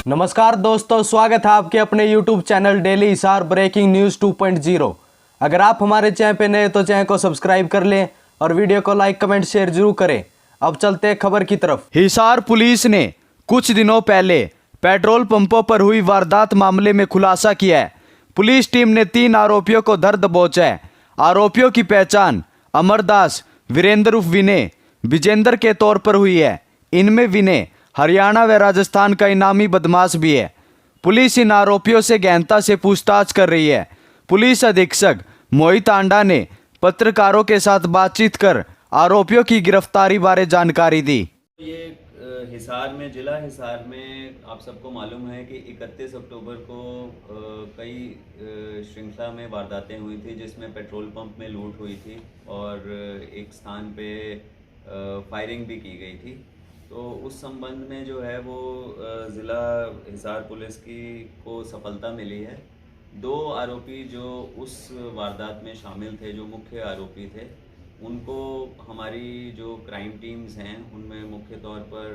नमस्कार दोस्तों, स्वागत है आपके अपने YouTube channel daily Hisar breaking news 2.0। अगर आप हमारे चैनल पे नए तो चैनल को सब्सक्राइब कर लें और वीडियो को लाइक कमेंट शेयर जरूर करें। अब चलते हैं खबर की तरफ। हिसार पुलिस ने कुछ दिनों पहले पेट्रोल पंपों पर हुई वारदात मामले में खुलासा किया है। पुलिस टीम ने 3 आरोपियों को धर दबोचा है। आरोपियों की पहचान अमरदास, वीरेंद्र उर्फ विनय, विजेंद्र के तौर पर हुई है। इनमें विनय हरियाणा व राजस्थान का इनामी बदमाश भी है। पुलिस इन आरोपियों से गहनता से पूछताछ कर रही है। पुलिस अधीक्षक मोहित आंडा ने पत्रकारों के साथ बातचीत कर आरोपियों की गिरफ्तारी बारे जानकारी दी। ये हिसार में, जिला हिसार में आप सबको मालूम है कि 31 अक्टूबर को कई श्रृंखला में वारदातें हुई थी, जिसमें पेट्रोल पंप में लूट हुई थी और एक स्थान पे फायरिंग भी की गई थी। तो उस संबंध में जो है वो ज़िला हिसार पुलिस को सफलता मिली है। 2 आरोपी जो उस वारदात में शामिल थे, जो मुख्य आरोपी थे, उनको हमारी जो क्राइम टीम्स हैं उनमें मुख्य तौर पर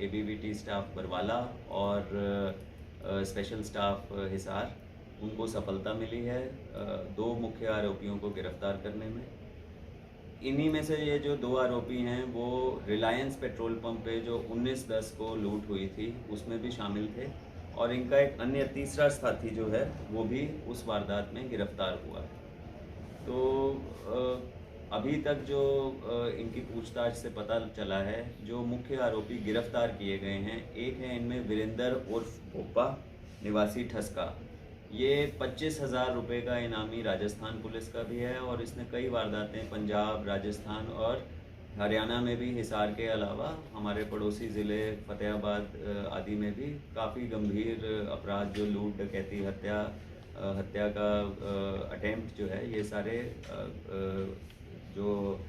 ABVT स्टाफ बरवाला और स्पेशल स्टाफ हिसार, उनको सफलता मिली है 2 मुख्य आरोपियों को गिरफ्तार करने में। इन्हीं में से ये जो 2 आरोपी हैं वो रिलायंस पेट्रोल पंप पे जो 19/10 को लूट हुई थी उसमें भी शामिल थे और इनका एक अन्य तीसरा साथी जो है वो भी उस वारदात में गिरफ्तार हुआ है। तो अभी तक जो इनकी पूछताछ से पता चला है, जो मुख्य आरोपी गिरफ्तार किए गए हैं, एक है इनमें वीरेंद्र उर्फ भोपा निवासी ठसका। ये 25,000 रुपये का इनामी राजस्थान पुलिस का भी है और इसने कई वारदातें पंजाब, राजस्थान और हरियाणा में भी, हिसार के अलावा हमारे पड़ोसी ज़िले फतेहाबाद आदि में भी काफ़ी गंभीर अपराध, जो लूट, डकैती, हत्या का अटेम्प्ट जो है, ये सारे जो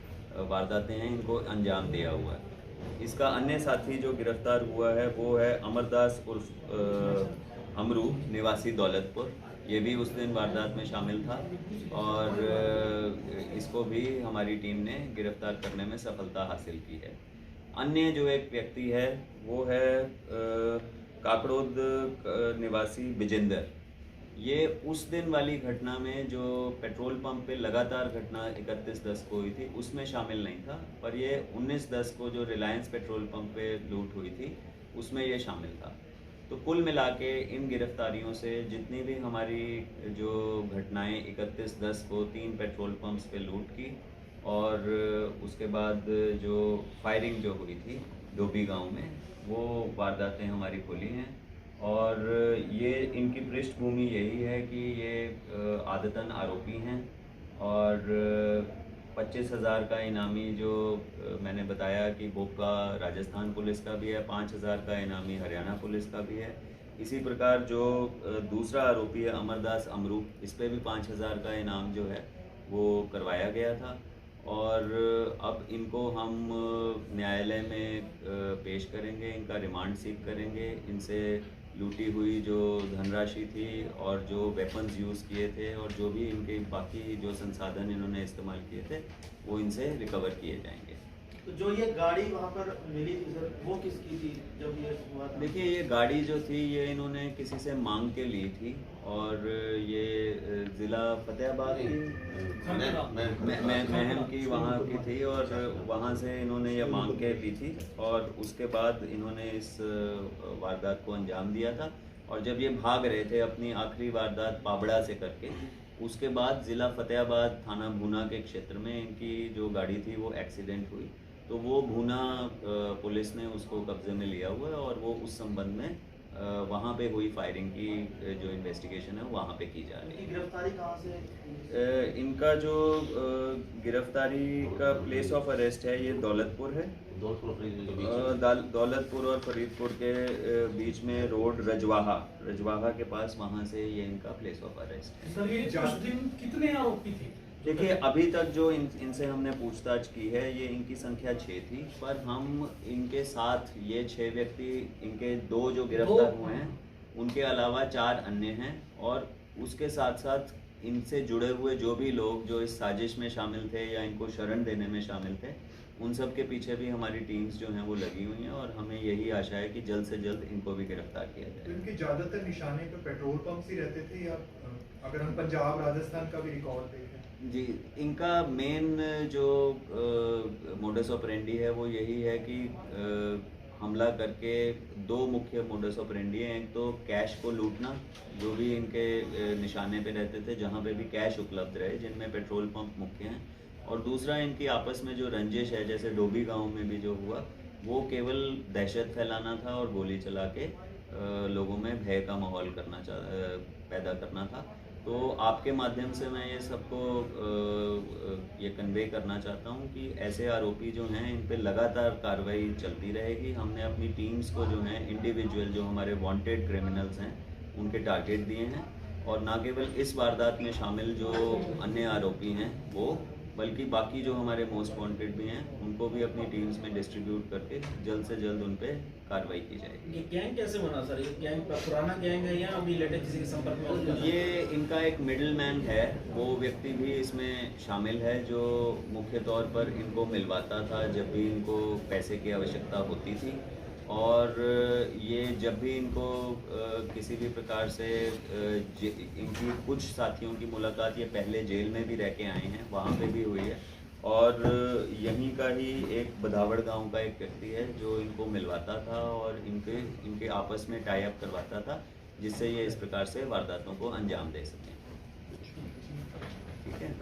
वारदातें हैं इनको अंजाम दिया हुआ है। इसका अन्य साथी जो गिरफ्तार हुआ है वो है अमरदास उर्फ अमरू निवासी दौलतपुर। ये भी उस दिन वारदात में शामिल था और इसको भी हमारी टीम ने गिरफ्तार करने में सफलता हासिल की है। अन्य जो एक व्यक्ति है वो है काकड़ोद निवासी विजेंद्र। ये उस दिन वाली घटना में जो पेट्रोल पंप पे लगातार घटना 31/10 को हुई थी उसमें शामिल नहीं था, पर ये 19/10 को जो रिलायंस पेट्रोल पंप पे लूट हुई थी उसमें ये शामिल था। तो कुल मिला के इन गिरफ्तारियों से जितनी भी हमारी जो घटनाएं 31/10 को 3 पेट्रोल पंप्स पे लूट की और उसके बाद जो फायरिंग जो हुई थी डोबी गांव में, वो वारदातें हमारी खुली हैं। और ये इनकी पृष्ठभूमि यही है कि ये आदतन आरोपी हैं और 25,000 का इनामी जो मैंने बताया कि भोपा राजस्थान पुलिस का भी है, 5,000 का इनामी हरियाणा पुलिस का भी है। इसी प्रकार जो दूसरा आरोपी है अमरदास अमरू, इस पे भी 5,000 का इनाम जो है वो करवाया गया था और अब इनको हम न्यायालय में पेश करेंगे, इनका रिमांड सीख करेंगे। इनसे लूटी हुई जो धनराशि थी और जो वेपन्स यूज़ किए थे और जो भी इनके बाकी जो संसाधन इन्होंने इस्तेमाल किए थे वो इनसे रिकवर किए जाएंगे। तो जो ये गाड़ी वहाँ पर मिली थी सर, वो किसकी थी जब ये हुआ था? देखिए, ये गाड़ी जो थी ये इन्होंने किसी से मांग के ली थी और ये ज़िला फतेहाबाद की महम की वहाँ की थी और वहाँ से इन्होंने ये मांग के ली थी और उसके बाद इन्होंने इस वारदात को अंजाम दिया था। और जब ये भाग रहे थे अपनी आखिरी वारदात पाबड़ा से करके, उसके बाद ज़िला फतेहाबाद थाना भूना के क्षेत्र में इनकी जो गाड़ी थी वो एक्सीडेंट हुई। तो वो भूना पुलिस ने उसको कब्जे में लिया हुआ है और वो उस संबंध में वहाँ पे हुई फायरिंग की जो इन्वेस्टिगेशन है वहाँ पे की जा रही है। गिरफ्तारी कहाँ से? इनका जो गिरफ्तारी का प्लेस ऑफ अरेस्ट है ये दौलतपुर है। दौलतपुर और फरीदपुर के बीच में रोड रजवाहा के पास, वहाँ से ये इनका प्लेस ऑफ अरेस्ट है। सर, ये उस दिन कितने आरोपी थे? देखिए, अभी तक जो इनसे हमने पूछताछ की है ये इनकी संख्या 6 थी, पर हम इनके साथ ये 6 व्यक्ति, इनके 2 जो गिरफ्तार हुए हैं उनके अलावा 4 अन्य हैं और उसके साथ साथ इनसे जुड़े हुए जो भी लोग जो इस साजिश में शामिल थे या इनको शरण देने में शामिल थे, उन सब के पीछे भी हमारी टीम्स जो हैं वो लगी हुई हैं और हमें यही आशा है कि जल्द से जल्द इनको भी गिरफ्तार किया तो जाए। इनके ज्यादातर निशाने पे पेट्रोल पंप ही रहते थे, या अगर हम पंजाब राजस्थान का भी रिकॉर्ड देखें? जी, इनका मेन जो मोडस ऑपरेंडी है वो यही है कि हमला करके दो मुख्य मोडस ऑपरेंडी हैं। एक तो कैश को लूटना, जो भी इनके निशाने पे रहते थे, जहाँ पे भी कैश उपलब्ध रहे, जिनमें पेट्रोल पंप मुख्य हैं। और दूसरा इनकी आपस में जो रंजिश है, जैसे डोभी गांव में भी जो हुआ, वो केवल दहशत फैलाना था और गोली चला के लोगों में भय का माहौल पैदा करना था। तो आपके माध्यम से मैं ये सबको ये कन्वे करना चाहता हूँ कि ऐसे आरोपी जो हैं इन पे लगातार कार्रवाई चलती रहेगी। हमने अपनी टीम्स को जो हैं इंडिविजुअल जो हमारे वांटेड क्रिमिनल्स हैं उनके टारगेट दिए हैं, और ना केवल इस वारदात में शामिल जो अन्य आरोपी हैं वो, बल्कि बाकी जो हमारे मोस्ट वांटेड भी हैं उनको भी अपनी टीम्स में डिस्ट्रीब्यूट करके जल्द से जल्द उन पे कार्रवाई की जाएगी। ये गैंग कैसे बना सर? ये गैंग पुराना गैंग है या अभी लेटेस्ट किसी के संपर्क में हो? ये इनका एक मिडिल मैन है, वो व्यक्ति भी इसमें शामिल है जो मुख्य तौर पर इनको मिलवाता था जब भी इनको पैसे की आवश्यकता होती थी। और ये जब भी इनको किसी भी प्रकार से इनकी कुछ साथियों की मुलाकात ये पहले जेल में भी रह के आए हैं, वहाँ पे भी हुई है। और यहीं का ही एक बधावड़ गांव का एक व्यक्ति है जो इनको मिलवाता था और इनके आपस में टाई अप करवाता था, जिससे ये इस प्रकार से वारदातों को अंजाम दे सकें। ठीक है।